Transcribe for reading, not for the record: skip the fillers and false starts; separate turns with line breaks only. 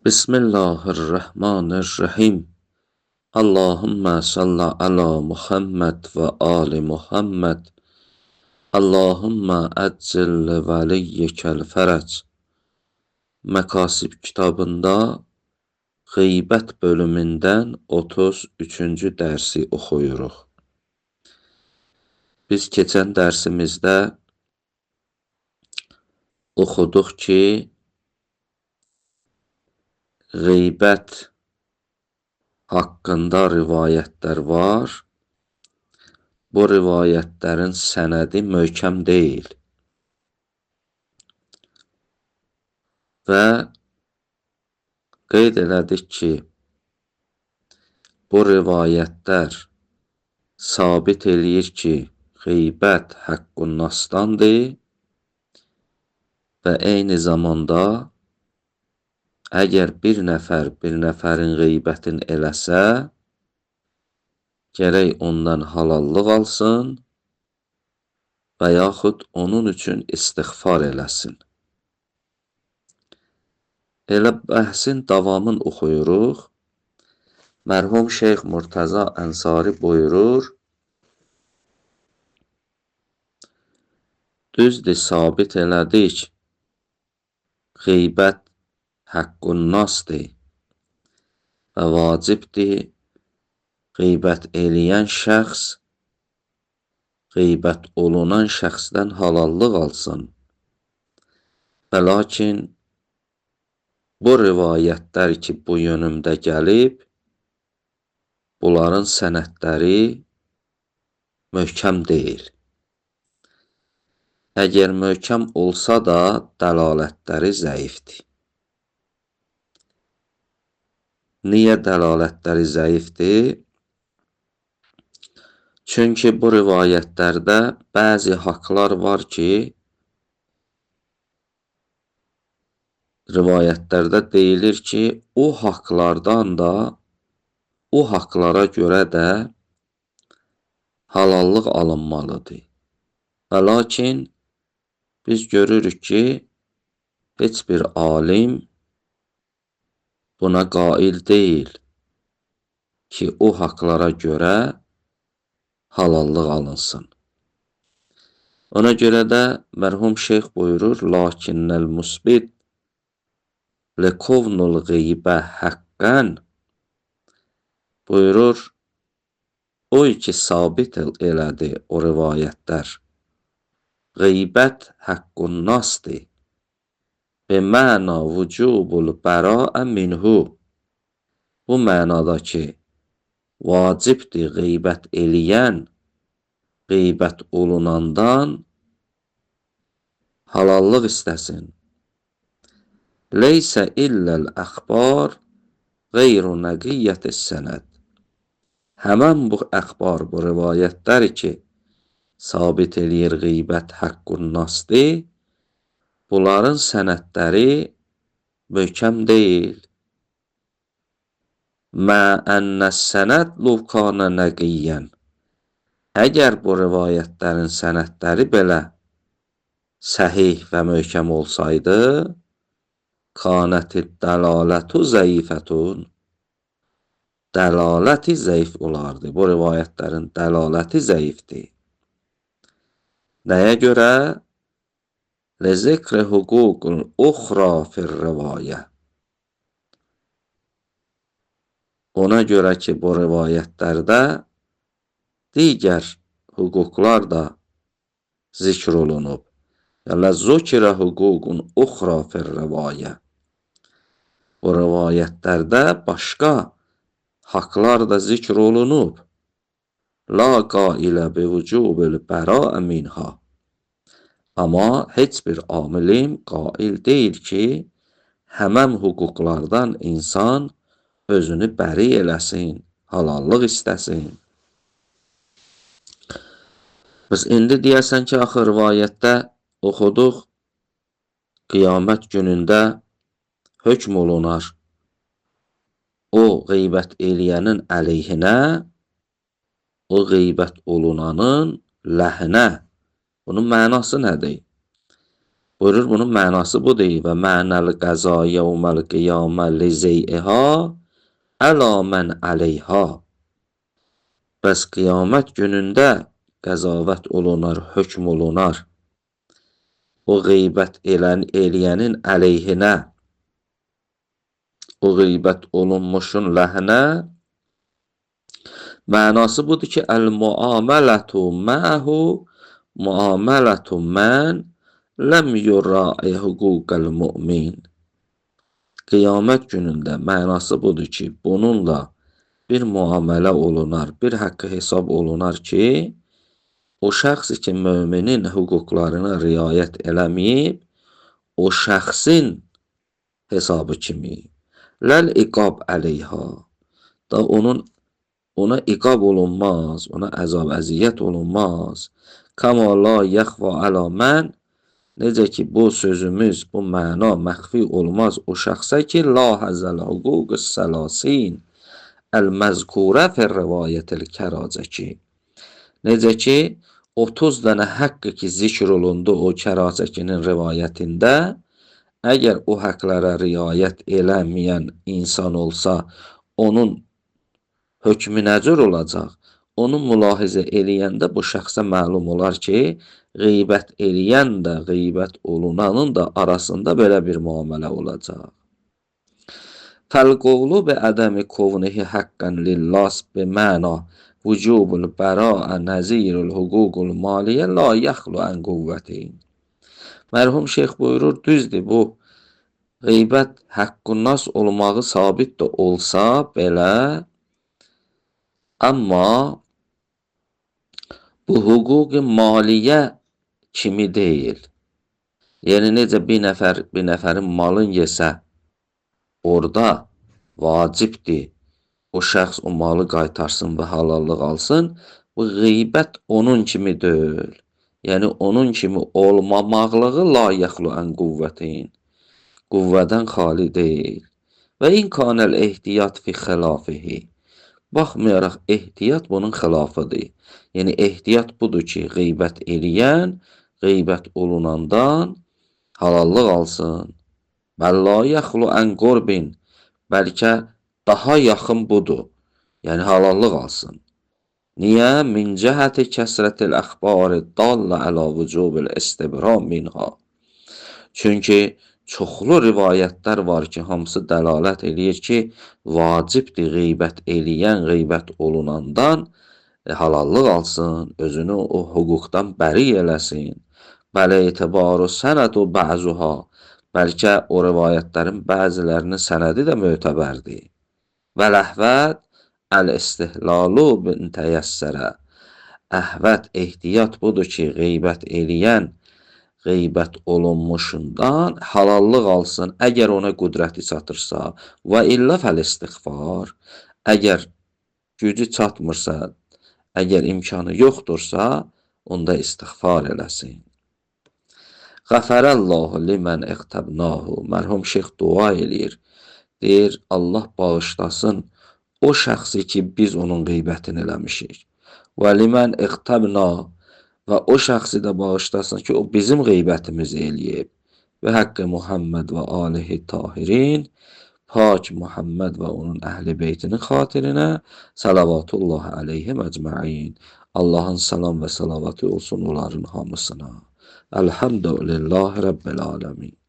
Bismillahirrahmanirrahim. Allahümme salli ala Muhammed ve ali Muhammed. Allahümme əccil vəliyyikel fərəc. Məkasib kitabında qeybət bölümündən 33-cü dərsi oxuyuruq. Biz keçən dərsimizdə oxuduq ki, qeybət haqqında rivayətlər var. Bu rivayətlərin sənədi möhkəm deyil. Və qeyd elədik ki, bu rivayətlər sabit eləyir ki, qeybət haqqun nasdandır və eyni zamanda əgər bir nəfərin qeybətini eləsə, gərək ondan halallıq alsın və yaxud onun üçün istiğfar eləsin. Elə bəhsin davamını oxuyuruq. Mərhum Şeyx Murtaza Ənsari buyurur, düzdür, sabit elədik, qeybət haqqun nasdır və vacibdir, qeybət eləyən şəxs qeybət olunan şəxsdən halallıq alsın. Və lakin bu rivayətlər ki, bu yönümdə gəlib, bunların sənədləri möhkəm deyil. Əgər möhkəm olsa da, dəlalətləri zəifdir. Niyə dəlalətləri zəifdir? Çünki bu rivayətlərdə bəzi haqlar var ki, rivayətlərdə deyilir ki, o haqlardan da, o haqlara görə də halallıq alınmalıdır. Və lakin biz görürük ki, heç bir alim buna qail deyil ki, o haqlara görə halallıq alınsın. Ona görə də mərhum şeyx buyurur, lakinnəl musbit lekovnul qeybə haqqən, buyurur, o ki sabit elədi o rivayətlər, qeybət haqqun nasdır, və məna vücubul bəraə minhu, bu mənada ki, vacibdir qeybət eləyən, qeybət olunandan halallıq istəsin. Leysə illəl əxbar qeyru nəqiyyətis sənəd. Həmən bu əxbar, bu rivayətlər ki, sabit eləyir qeybət haqqun nasdır, bunların sənədləri möhkəm deyil. Mə ənnəs sənəd luvkana nəqiyyən. Əgər bu rivayətlərin sənədləri belə səhih və möhkəm olsaydı, kanətid dəlalətu zəifətun, dəlaləti zəif olardı. Bu rivayətlərin dəlaləti zəifdir. Nəyə görə? Lezikri hüququl uxra fir rivayə. Ona görə ki, bu rivayətlərdə digər hüquqlar da zikr olunub. Yəni, zukirə hüququn uxra fir rivayə. Bu rivayətlərdə başqa haqlar da zikr olunub. La qailə bi vücubil bəraə minha. Amma heç bir amilim qail deyil ki, həmən hüquqlardan insan özünü bəri eləsin, halallıq istəsin. Biz indi deyəsən ki, axı rivayətdə oxuduq, qiyamət günündə hökm olunar. O qeybət eləyənin əleyhinə, o qeybət olunanın ləhinə. Bunun mənası nədir? Buyurur bunun mənası budur. Və mənəl qəza yevməl qiyamə li zey'iha əla mən əleyha. Bəs qiyamət günündə qəzavət olunar, hökm olunar. O qeybət eləyənin əleyhinə, o qeybət olunmuşun ləhinə. Mənası budur ki, əl-muamələtu məhu muamələtu mən ləm yurra'i hüquqəl mümin. Qiyamət günündə mənası budur ki, bununla bir muamələ olunar, bir haqqı hesab olunar ki, o şəxs ki, müminin hüquqlarına riayət eləməyib, o şəxsin hesabı kimi. Ləl iqab əleyha. Da ona iqab olunmaz, ona əzab əziyyət olunmaz. Kəma la yəxva əla mən, necə ki, bu sözümüz, bu məna məxfi olmaz o şəxsə ki, la həzəl hüquq səlasin əl-məzkurə fir rivayətil kəracəki. Necə ki, 30 dənə haqqı ki, zikr olundu o Kəracəkinin rivayətində, əgər o haqqlara riayət eləməyən insan olsa, onun hökmü nəcür olacaq? Onu mülahizə eləyəndə bu şəxsə məlum olar ki, qeybət eləyən də, qeybət olunanın da arasında belə bir müamilə olacaq. Fəl-qovlu bi ədəmi kovnihi haqqan lillas bi məna vücubul bəraə nəzirul hüququl maliyyə la yaxlu ən quvvətin. Mərhum şeyx buyurur, düzdür, bu qeybət haqqunnas olmağı sabit də olsa belə, amma bu hüquq-i maliyyə kimi deyil. Yəni necə bir nəfərin malın yesə, orada vacibdir o şəxs o malı qaytarsın və halallıq alsın. Bu qeybət onun kimi deyil. Yəni onun kimi olmamaqlığı la yaxlu ən quvvətin. Quvvədən xali deyil. Və in kanəl ehtiyat fi xilafihi. Baxmayaraq ehtiyat bunun xilafıdır. Yəni ehtiyat budur ki, qeybət eləyən, qeybət olunandan halallıq alsın. Bəl la yaxlu ən qurbin. Bəlkə daha yaxın budur. Yəni halallıq alsın. Niyə? Min cəhəti kəsrətil əxbari dalla əla vücubil istibram minha. Çünki çoxlu rivayətlər var ki, hamısı dəlalət eləyir ki, vacibdir qeybət eləyən, qeybət olunandan halallıq alsın, özünü o hüquqdan bəri eləsin. Bələ etibaru sənədu bəzuha. Bəlkə o rivayətlərin bəzilərinin sənədi də mötəbərdir. Vəl-əhvət əl-istihlalu bin təyəssərə. Əhvət, ehtiyat budur ki, qeybət eləyən, qeybət olunmuşundan halallıq alsın, əgər ona qüdrəti çatırsa. Və illə fəl-istiğfar. Əgər gücü çatmırsa, əgər imkanı yoxdursa, onda istiğfar eləsin. Qəfərəllahu limən iqtabnahu. Mərhum şeyx dua eləyir. Deyir, Allah bağışlasın o şəxsi ki, biz onun qeybətini eləmişik. Və limən iqtabna. Və o şəxsi də bağışlasın ki, o bizim qeybətimizi eləyib. Və haqqı Muhammed və alihi tahirin. Pak Muhammed və onun əhli beytinin xatirinə salavatullah aleyhim əcməin. Allahın salam və salavatı olsun onların hamısına. Elhamdülillahi Rabbil alemin.